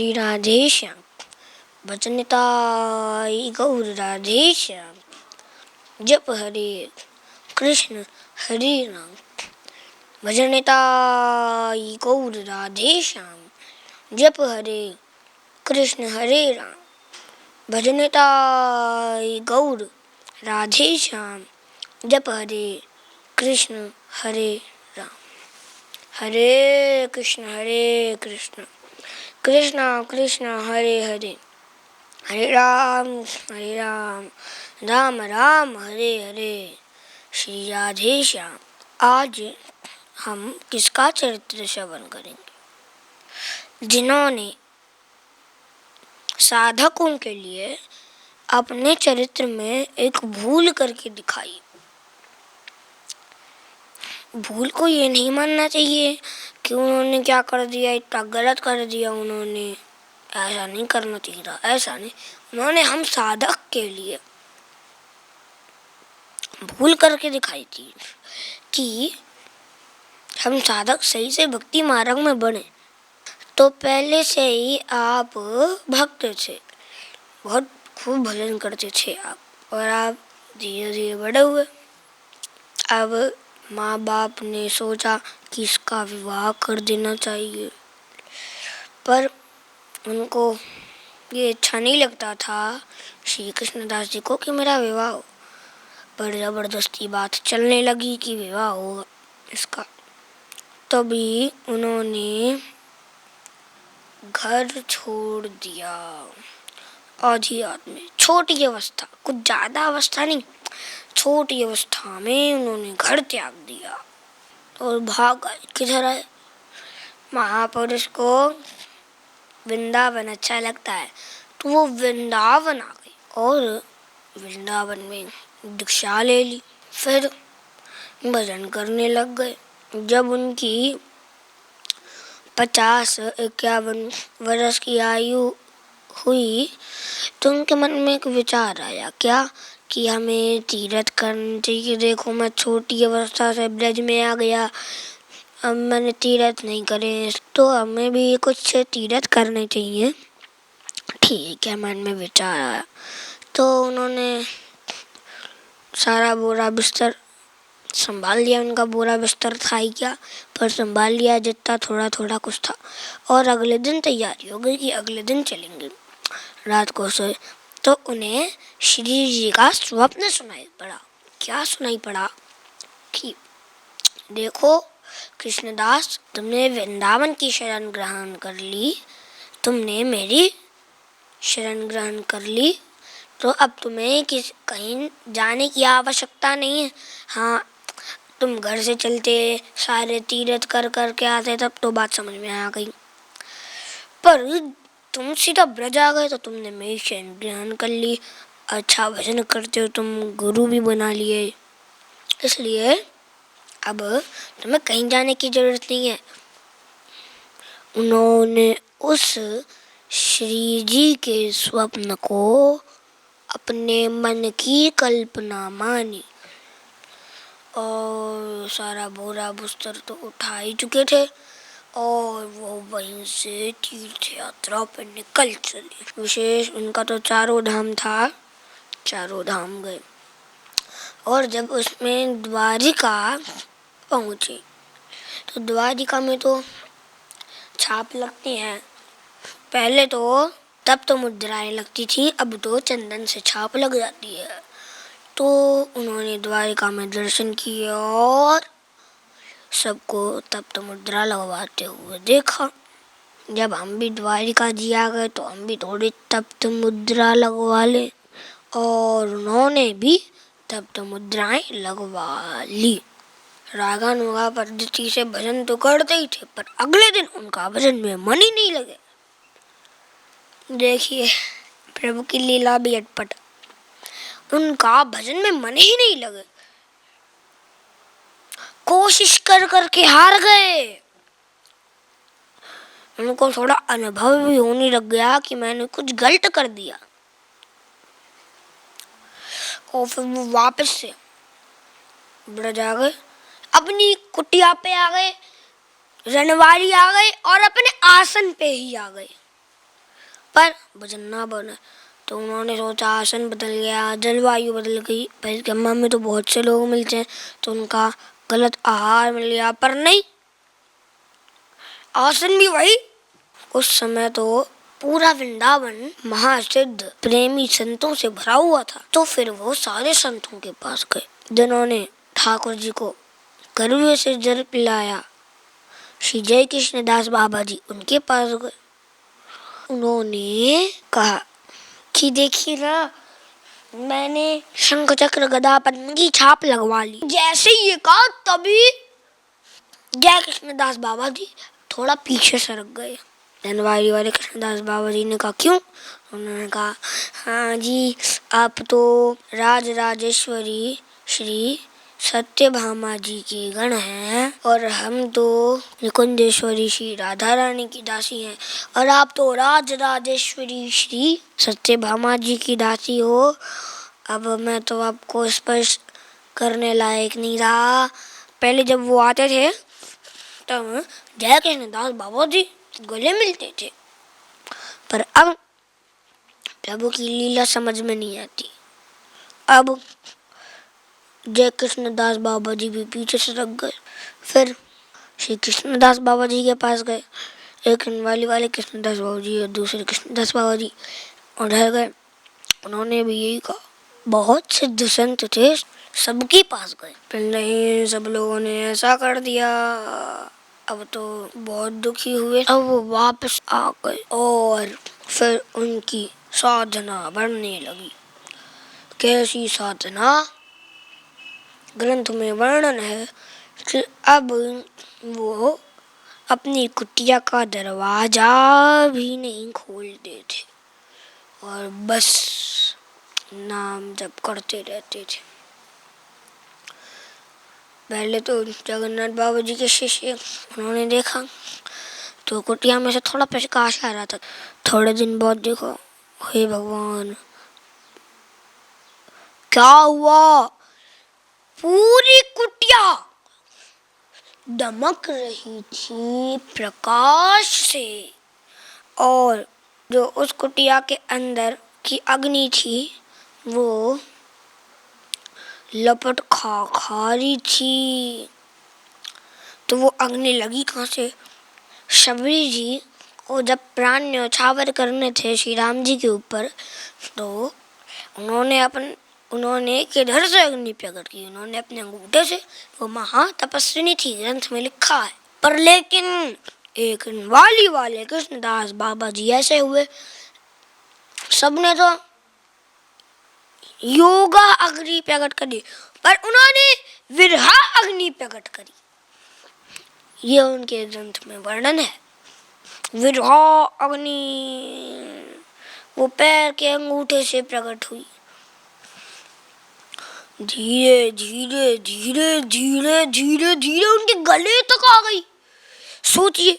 हरि राधे श्याम। भजनिताई गौर राधे श्याम। जप हरे कृष्ण हरे राम। भजनिताई गौर राधे श्याम। जप हरे कृष्ण हरे राम। भजनिताई गौर राधे श्याम। जप हरे कृष्ण हरे राम। हरे कृष्ण कृष्ण कृष्ण हरे हरे, हरे राम राम राम हरे हरे। श्री राधे श्याम। आज हम किसका चरित्र श्रवण करेंगे? जिन्होंने साधकों के लिए अपने चरित्र में एक भूल करके दिखाई। भूल को ये नहीं मानना चाहिए कि उन्होंने क्या कर दिया, इतना गलत कर दिया उन्होंने, ऐसा नहीं करना चाहिए था। ऐसा नहीं, उन्होंने हम साधक के लिए भूल करके दिखाई थी कि हम साधक सही से भक्ति मार्ग में बने। तो पहले से ही आप भक्त थे, बहुत खूब भजन करते थे आप, और आप धीरे धीरे बड़े हुए। अब माँ बाप ने सोचा कि इसका विवाह कर देना चाहिए, पर उनको ये अच्छा नहीं लगता था श्री कृष्णदास जी को कि मेरा विवाह हो। पर जबरदस्ती बात चलने लगी कि विवाह होगा इसका। तभी उन्होंने घर छोड़ दिया आधी रात में। छोटी अवस्था, कुछ ज्यादा अवस्था नहीं, छोटी अवस्था में उन्होंने घर त्याग दिया और भाग गए। किधर है? महापुरुष को वृंदावन अच्छा लगता है तो वो वृंदावन आ गई और वृंदावन में दीक्षा ले ली। फिर भजन करने लग गए। जब उनकी 50-51 वर्ष की आयु हुई तो उनके मन में एक विचार आया, क्या कि हमें तीर्थ करना चाहिए। देखो, मैं छोटी अवस्था से ब्रज में आ गया, अब मैंने तीर्थ नहीं करे तो हमें भी कुछ तीर्थ करने चाहिए। ठीक है, मन में विचार आया तो उन्होंने सारा बोरा बिस्तर संभाल लिया। उनका बोरा बिस्तर था ही क्या, पर संभाल लिया जितना थोड़ा थोड़ा कुछ था। और अगले दिन तैयारी हो गई कि अगले दिन चलेंगे। रात को सोए तो उन्हें श्री जी का स्वप्न सुनाई पड़ा। क्या सुनाई पड़ा कि देखो कृष्णदास, तुमने वृंदावन की शरण ग्रहण कर ली, तुमने मेरी शरण ग्रहण कर ली, तो अब तुम्हें कहीं जाने की आवश्यकता नहीं है। हाँ, तुम घर से चलते सारे तीर्थ कर के आते तब तो बात समझ में आ गई, पर तुम सीधा ब्रज आ गए तो तुमने मेरी शरण ग्रहण कर ली। अच्छा भजन करते हो तुम, गुरु भी बना लिए, इसलिए अब तुम्हें कहीं जाने की जरूरत नहीं है। उन्होंने उस श्री जी के स्वप्न को अपने मन की कल्पना मानी और सारा बोरा बिस्तर तो उठा ही चुके थे और वो वहीं से तीर्थ यात्रा पर निकल चले। विशेष उनका तो चारों धाम था, चारों धाम गए। और जब उसमें द्वारिका पहुंचे तो द्वारिका में तो छाप लगती हैं। पहले तो तब तो मुद्राएं लगती थी, अब तो चंदन से छाप लग जाती है। तो उन्होंने द्वारिका में दर्शन किए और सबको तब तो मुद्रा लगवाते हुए देखा। जब हम भी द्वारिका जी आ गए तो हम भी थोड़ी तब तो मुद्रा लगवा ले, और उन्होंने भी तब तो मुद्राएं लगवा ली। रागानुगा पद्धति से भजन तो करते ही थे, पर अगले दिन उनका भजन में मन ही नहीं लगे। देखिए प्रभु की लीला भी अटपट, उनका भजन में मन ही नहीं लगे। कोशिश कर के हार गए। उनको थोड़ा अनुभव भी होने लग गया कि मैंने कुछ गलत कर दिया, और फिर वो वापस से ब्रज आ गए, अपनी कुटिया पे आ गए, रनवारी आ गए और अपने आसन पे ही आ गए। पर वजन ना बढ़े। तो उन्होंने सोचा आसन बदल गया, जलवायु बदल गई, भाई ब्रह्मा में तो बहुत से लोग मिलते हैं, तो उनका गलत आहार मिल गया। पर नहीं, आसन भी वही। उस समय तो पूरा वृंदावन महासिद्ध प्रेमी संतों से भरा हुआ था। तो फिर वो सारे संतों के पास गए, जिन्होंने ठाकुर जी को करुए से जल पिलाया। श्री जय कृष्ण दास बाबा जी उनके पास गए। उन्होंने कहा कि देखिए ना, मैंने शंख चक्र गदा पद्म की छाप लगवा ली। जैसे ये कहा तभी जय कृष्णदास बाबा जी थोड़ा पीछे सरक गए। धनवारी वाले कृष्णदास बाबा जी ने कहा क्यों? उन्होंने कहा हाँ जी, आप तो राज राजेश्वरी श्री सत्यभामा जी के गण हैं और हम तो निकुंजेश्वरी श्री राधा रानी की दासी हैं, और आप तो राज राजेश्वरी श्री सत्यभामा जी की दासी हो। अब मैं तो आपको स्पर्श करने लायक नहीं रहा। पहले जब वो आते थे तब जय कृष्णदास बाबा जी गले मिलते थे, पर अब प्रभु की लीला समझ में नहीं आती। अब जय कृष्णदास बाबा जी भी पीछे से रख गए। फिर श्री कृष्णदास बाबा जी के पास गए। एक वाले कृष्णदास बाबा जी और दूसरे कृष्णदास बाबा जी उधर गए। उन्होंने भी यही कहा। बहुत सिद्ध संत थे, सबके पास गए, पर नहीं, सब लोगों ने ऐसा कर दिया। अब तो बहुत दुखी हुए। अब वो वापस आ गए और फिर उनकी साधना बढ़ने लगी। कैसी साधना? ग्रंथ में वर्णन है कि अब वो अपनी कुटिया का दरवाजा भी नहीं खोलते थे और बस नाम जप करते रहते थे। पहले तो जगन्नाथ बाबा जी के शिष्य, उन्होंने देखा तो कुटिया में से थोड़ा प्रकाश आ रहा था। थोड़े दिन बाद देखो, हे भगवान, क्या हुआ? पूरी कुटिया दमक रही थी प्रकाश से, और जो उस कुटिया के अंदर की अग्नि थी वो लपट खा रही थी। तो वो अग्नि लगी कहाँ से? शबरी जी को जब प्राण न्यौछावर करने थे श्री राम जी के ऊपर, तो उन्होंने किधर से अग्नि प्रकट की? उन्होंने अपने अंगूठे से। वो महातपस्विनी थी, ग्रंथ में लिखा है। पर लेकिन एक वाले कृष्णदास बाबा जी ऐसे हुए, सबने तो योगा अग्नि प्रकट करी, पर उन्होंने विरहा अग्नि प्रकट करी। ये उनके ग्रंथ में वर्णन है। विरहा अग्नि वो पैर के अंगूठे से प्रकट हुई। धीरे धीरे धीरे धीरे धीरे धीरे उनके गले तक आ गई। सोचिए,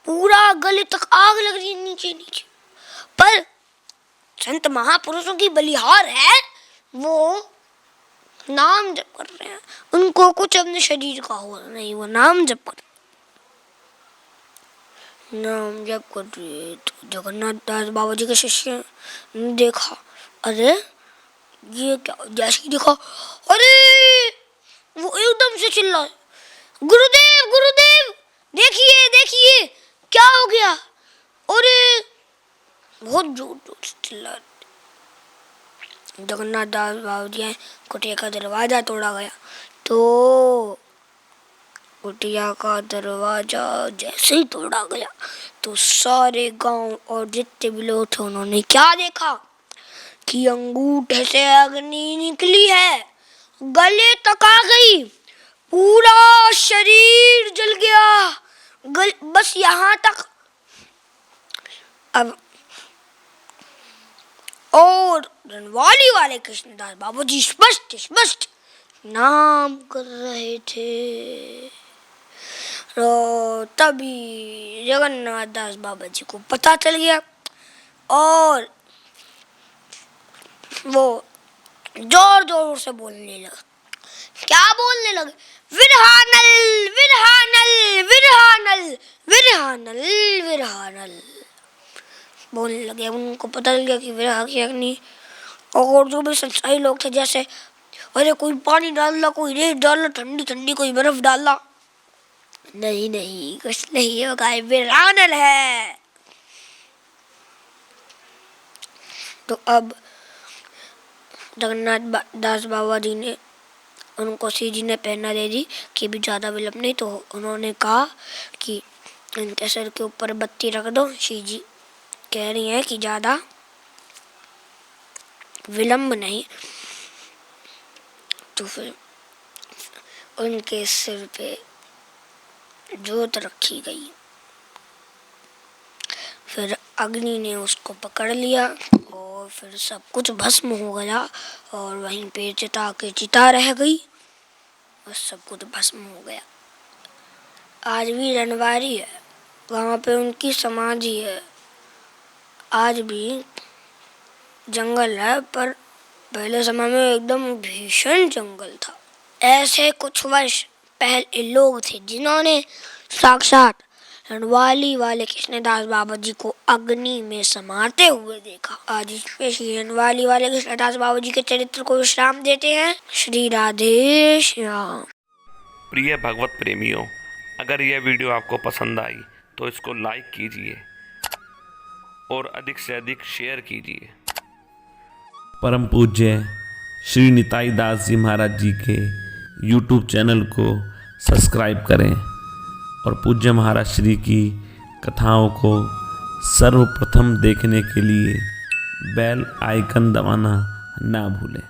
पूरा गले तक आग लग रही है नीचे नीचे। पर संत महापुरुषों की बलिहार है, वो नाम जप कर रहे हैं। उनको कुछ अपने शरीर का हो नहीं, वो नाम जप कर रहे। तो जगन्नाथ दास बाबा जी के शिष्य ने देखा, अरे ये क्या? जैसे ही देखा, अरे वो एकदम से चिल्लाए, गुरुदेव गुरुदेव, देखिए देखिए क्या हो गया? अरे बहुत जोर जोर से चिल्ला। जगन्नाथ दास बाबा जी कुटिया का दरवाजा तोड़ा गया। तो कुटिया का दरवाजा जैसे ही तोड़ा गया तो सारे गांव और जितने भी लोग थे उन्होंने क्या देखा कि अंगूठे से अग्नि निकली है, गले तक आ गई, पूरा शरीर जल गया, बस यहाँ तक। अब और रनवाली वाले कृष्णदास बाबा जी स्पष्ट स्पष्ट नाम कर रहे थे। तो तभी जगन्नाथ दास बाबा जी को पता चल गया और वो जोर जोर से बोलने लगा। क्या बोलने लगे? विरहानल विरहानल विरहानल विरहानल विरहानल। बोलने लगे। उनको पता चल गया कि विराग की अग्नि, और जो भी सच्चाई लोग थे, जैसे अरे कोई पानी डालना, कोई रेत डालना ठंडी ठंडी, कोई बर्फ डालना, नहीं नहीं कुछ नहीं होगा, ये बिरानल है। तो अब जगन्नाथ दास बाबा जी ने उनको सीधी ने प्रेरणा दे दी कि भी ज़्यादा विलम्ब नहीं। तो उन्होंने कहा कि इनके सिर के ऊपर बत्ती रख दो। शिव जी कह रही हैं कि ज़्यादा विलम्ब नहीं। तो फिर उनके सिर पे जोत रखी गई। फिर अग्नि ने उसको पकड़ लिया और फिर सब कुछ भस्म हो गया, और वहीं पे चिता के चिता रह गई और सब कुछ भस्म हो गया। आज भी रनवारी है, वहाँ पे उनकी समाधि है। आज भी जंगल है, पर पहले समय में एकदम भीषण जंगल था। ऐसे कुछ वर्ष पहले लोग थे जिन्होंने साक्षात रनवाली वाले कृष्णदास बाबा जी को अग्नि में समाते हुए देखा। आज श्री रनवाली वाले कृष्णदास बाबा जी के चरित्र को विश्राम देते हैं। श्री राधे श्याम। प्रिय भगवत प्रेमियों, अगर यह वीडियो आपको पसंद आई तो इसको लाइक कीजिए और अधिक से अधिक शेयर कीजिए। परम पूज्य श्री निताई दास जी महाराज जी के YouTube चैनल को सब्सक्राइब करें और पूज्य महाराज श्री की कथाओं को सर्वप्रथम देखने के लिए बेल आइकन दबाना ना भूलें।